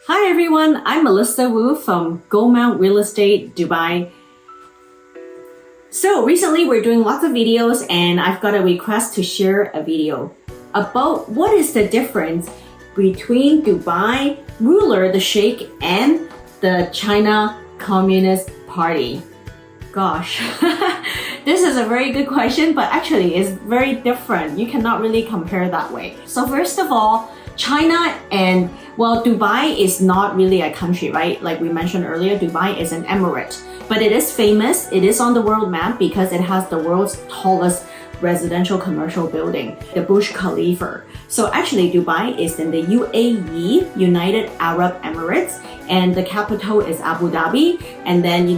Hi everyone, I'm Melissa Wu from Mount Real Estate, Dubai. So recently we're doing lots of videos and I've got a request to share a video about what is the difference between Dubai ruler, the Sheikh, and the China Communist Party. Gosh, this is a very good question, but actually it's very different. You cannot really compare that way. So first of all, China and, well, Dubai is not really a country, right? Like we mentioned earlier, Dubai is an emirate, but it is famous. It is on the world map because it has the world's tallest residential commercial building, the Burj Khalifa. So actually Dubai is in the UAE, United Arab Emirates, and the capital is Abu Dhabi. And then,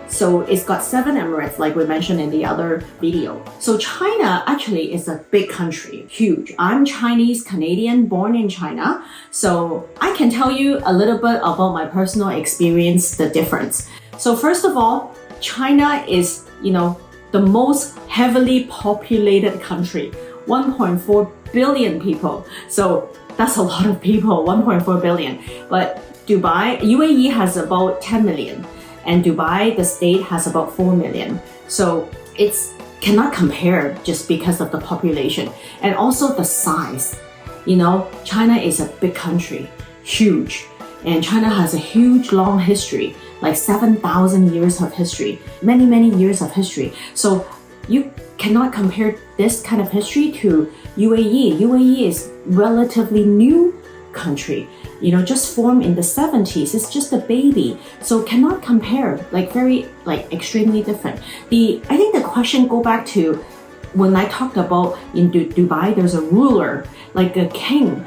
so it's got 7 emirates like we mentioned in the other video. So China actually is a big country, huge. I'm Chinese Canadian, born in China. So I can tell you a little bit about my personal experience, the difference. So first of all, China is, the most heavily populated country, 1.4 billion people. So that's a lot of people, 1.4 billion. But UAE has about 10 million. And Dubai, the state, has about 4 million. So it's cannot compare just because of the population and also the size. China is a big country, huge. And China has a huge, long history, like 7,000 years of history, many, many years of history. So you cannot compare this kind of history to UAE. UAE is relatively new country, just formed in the 70s. It's just a baby. So cannot compare, extremely different. I think the question go back to when I talked about in Dubai, there's a ruler, like a king,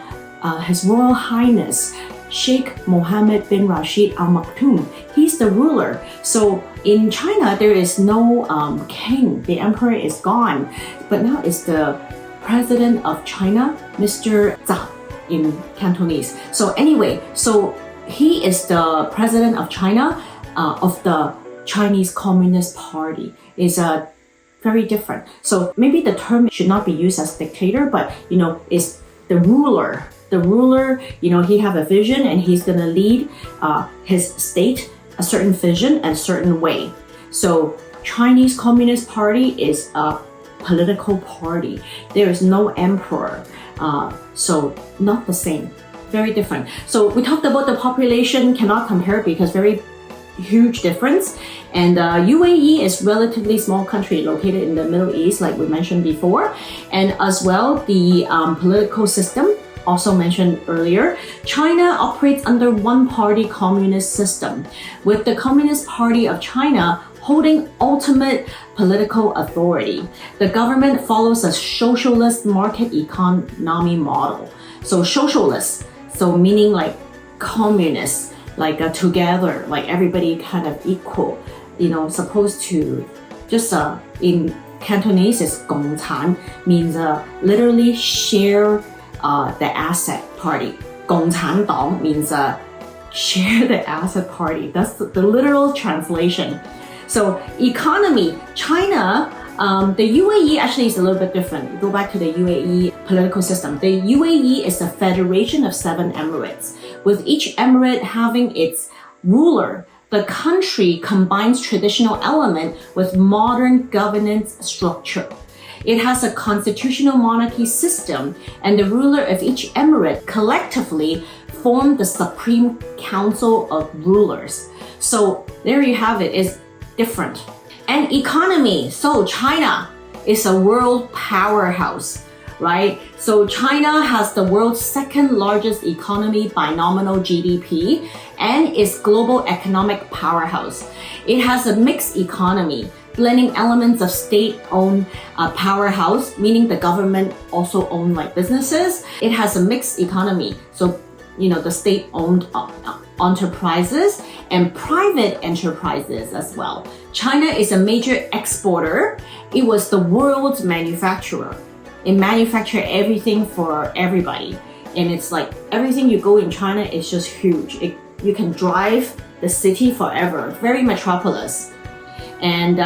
His Royal Highness, Sheikh Mohammed bin Rashid Al Maktoum. He's the ruler. So in China, there is no king. The emperor is gone. But now it's the president of China, Mr. Zhang, in Cantonese. So anyway, so he is the president of China, of the Chinese Communist Party. Is very different. So maybe the term should not be used as dictator, but is the ruler. The ruler, he have a vision and he's gonna lead his state a certain vision and a certain way. So Chinese Communist Party is a political party. There is no emperor. So not the same, very different. So we talked about the population, cannot compare because very huge difference. And UAE is relatively small country located in the Middle East, like we mentioned before. And as well, the political system, also mentioned earlier, China operates under one-party communist system, with the Communist Party of China holding ultimate political authority. The government follows a socialist market economy model. So socialist, so meaning like communist, like together, like everybody kind of equal, supposed to just in Cantonese is 共產, means literally share the asset party. 共產黨 means share the asset party. That's the literal translation. So economy, China, the UAE actually is a little bit different. Go back to the UAE political system. The UAE is a federation of 7 emirates, with each emirate having its ruler. The country combines traditional element with modern governance structure. It has a constitutional monarchy system, and the ruler of each emirate collectively form the Supreme Council of Rulers. So there you have it, it's different. And economy, so China is a world powerhouse, right? So China has the world's 2nd largest economy by nominal GDP and is global economic powerhouse. It has a mixed economy, blending elements of state-owned powerhouse, meaning the government also own like businesses. It has a mixed economy, so the state-owned enterprises and private enterprises as well. China is a major exporter. It was the world's manufacturer. It manufactures everything for everybody. And it's like everything you go in China is just huge. You can drive the city forever, very metropolis. And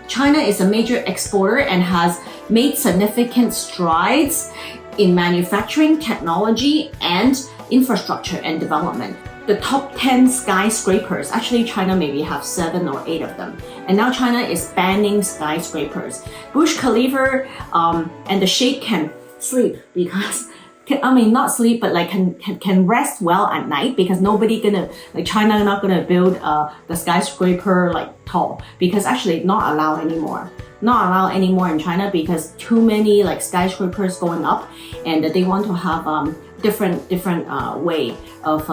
China is a major exporter and has made significant strides in manufacturing, technology, and infrastructure and development. the top 10 skyscrapers. Actually, China maybe have 7 or 8 of them. And now China is banning skyscrapers. Burj Khalifa and the Sheikh can sleep because, not sleep, but like can rest well at night because nobody gonna, like China not gonna build the skyscraper like tall because actually not allowed anymore. Not allowed anymore in China because too many like skyscrapers going up and they want to have different way of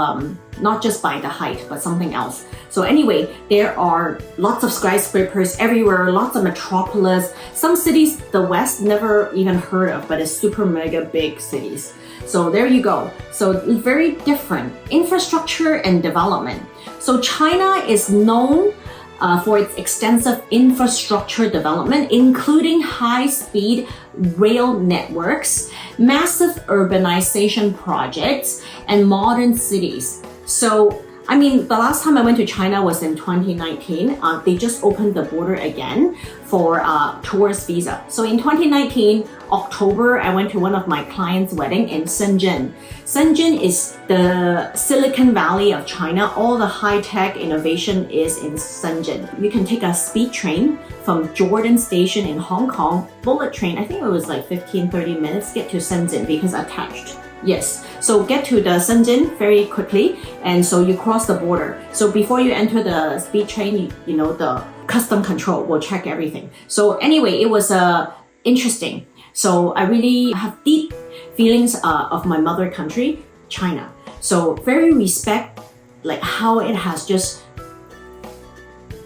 not just by the height but something else. So anyway, there are lots of skyscrapers everywhere, lots of metropolis. Some cities the West never even heard of, but it's super mega big cities. So there you go. So very different infrastructure and development. So China is known for its extensive infrastructure development, including high-speed rail networks, massive urbanization projects, and modern cities. So, the last time I went to China was in 2019. They just opened the border again for tourist visa. So in 2019, October, I went to one of my clients' wedding in Shenzhen. Shenzhen is the Silicon Valley of China. All the high-tech innovation is in Shenzhen. You can take a speed train from Jordan Station in Hong Kong, bullet train, I think it was like 15-30 minutes, get to Shenzhen because attached. Yes, so get to the Shenzhen very quickly, and so you cross the border. So before you enter the speed train, you know the custom control will check everything. So anyway, it was interesting. So I really have deep feelings of my mother country, China. So very respect like how it has just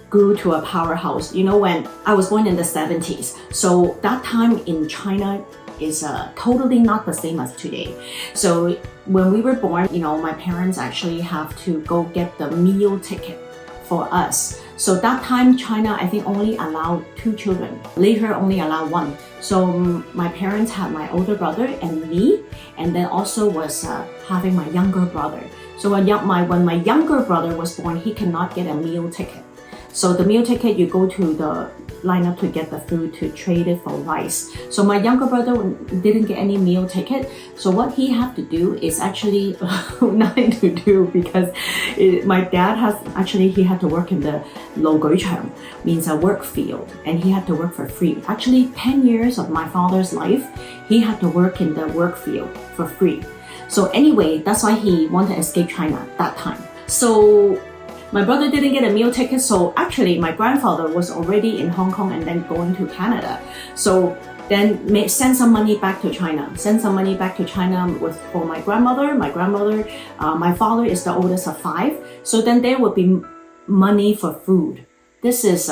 grew to a powerhouse. When I was born in the 70s, so that time in China is totally not the same as today. So when we were born, my parents actually have to go get the meal ticket for us. So that time China, I think, only allowed 2 children. Later only allowed 1. So my parents had my older brother and me, and then also was having my younger brother. So when my younger brother was born, he cannot get a meal ticket. So the meal ticket, you go to the line up to get the food to trade it for rice. So my younger brother didn't get any meal ticket. So what he had to do is actually nothing to do because my dad he had to work in the 勞舉場, means a work field, and he had to work for free. Actually, 10 years of my father's life, he had to work in the work field for free. So anyway, that's why he wanted to escape China that time. So my brother didn't get a meal ticket, so actually my grandfather was already in Hong Kong and then going to Canada. So then send some money back to China. For my grandmother. My father is the oldest of 5. So then there would be money for food. This is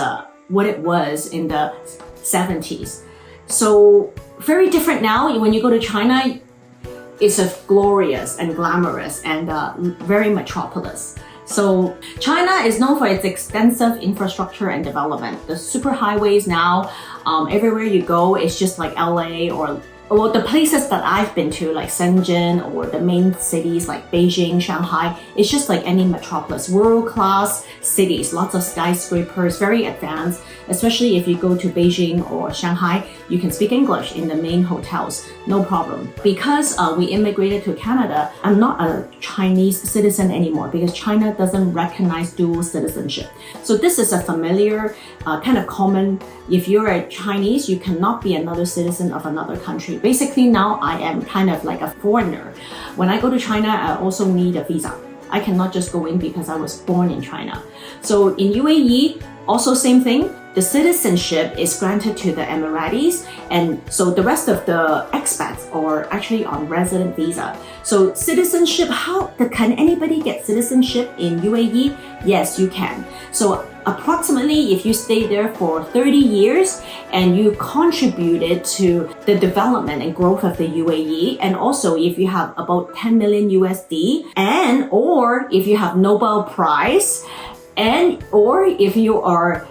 what it was in the 70s. So very different now. When you go to China, it's a glorious and glamorous and very metropolis. So China is known for its extensive infrastructure and development. The superhighways now, everywhere you go, it's just like LA or the places that I've been to, like Shenzhen, or the main cities like Beijing, Shanghai, it's just like any metropolis, world-class cities, lots of skyscrapers, very advanced. Especially if you go to Beijing or Shanghai, you can speak English in the main hotels, no problem. Because we immigrated to Canada, I'm not a Chinese citizen anymore because China doesn't recognize dual citizenship. So this is a familiar, kind of common. If you're a Chinese, you cannot be another citizen of another country. Basically now I am kind of like a foreigner. When I go to China, I also need a visa. I cannot just go in because I was born in China. So in UAE, also same thing. The citizenship is granted to the Emiratis, and so the rest of the expats are actually on resident visa. So citizenship, can anybody get citizenship in UAE? Yes, you can. So approximately if you stay there for 30 years and you contributed to the development and growth of the UAE, and also if you have about 10 million USD, or if you have Nobel Prize, or if you are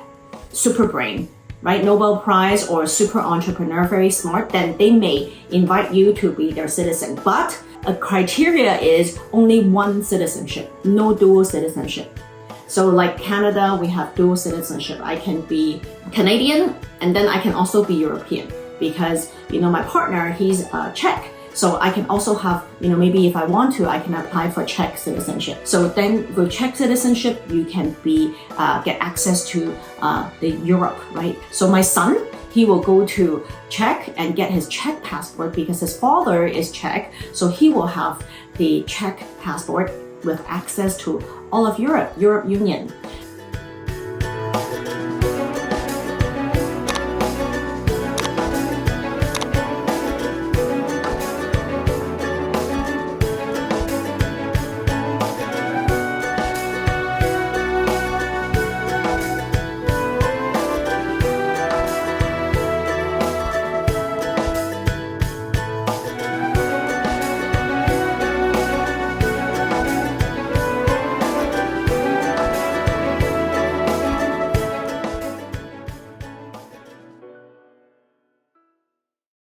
super brain, right? Nobel Prize or super entrepreneur, very smart, then they may invite you to be their citizen. But a criteria is only 1 citizenship, no dual citizenship. So like Canada, we have dual citizenship. I can be Canadian and then I can also be European because, my partner, he's Czech. So I can also have, maybe if I want to, I can apply for Czech citizenship. So then with Czech citizenship, you can get access to the Europe, right? So my son, he will go to Czech and get his Czech passport because his father is Czech. So he will have the Czech passport with access to all of Europe Union.